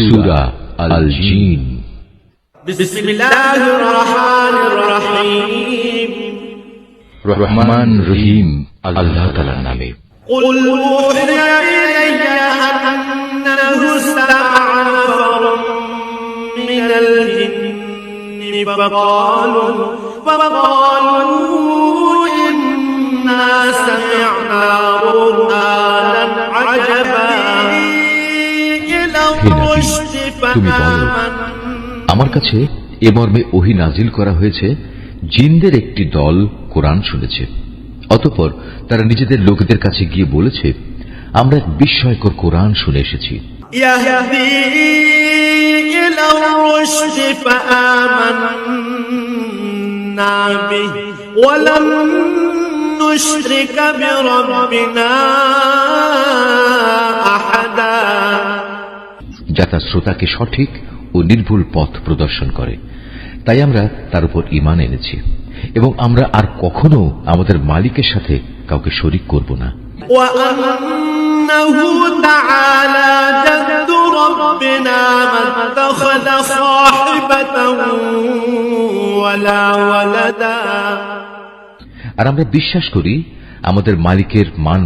সূরা আল জিন। বিসমিল্লাহির রহমানির রহিম। রহমান রহিম আল্লাহ তাআলার নামে। قل أوحي إلي أنه استمع نفر من الجن فقالوا إنا سمعنا قرآنا عجبا إلى الرشد فآمنا। আমার কাছে এ মর্মে ওহী নাজিল করা হয়েছে, জিনদের একটি দল কোরআন শুনেছে, অতঃপর তারা নিজেদের লোকদের কাছে গিয়ে বলেছে, আমরা এক বিস্ময়কর কোরআন শুনে এসেছি। يهدي إلى الرشد فآمنا به ولن نشرك بربنا أحدا। যা তার শ্রোতাকে সঠিক ও নির্ভুল পথ প্রদর্শন করে, তাই আমরা তার উপর ঈমান এনেছি এবং আমরা আর কখনো আমাদের মালিকের সাথে কাউকে শরীক করব না। وأنه تعالى جد ربنا ما اتخذ صاحبة ولا ولدا। আর আমরা বিশ্বাস করি আমাদের মালিকের মান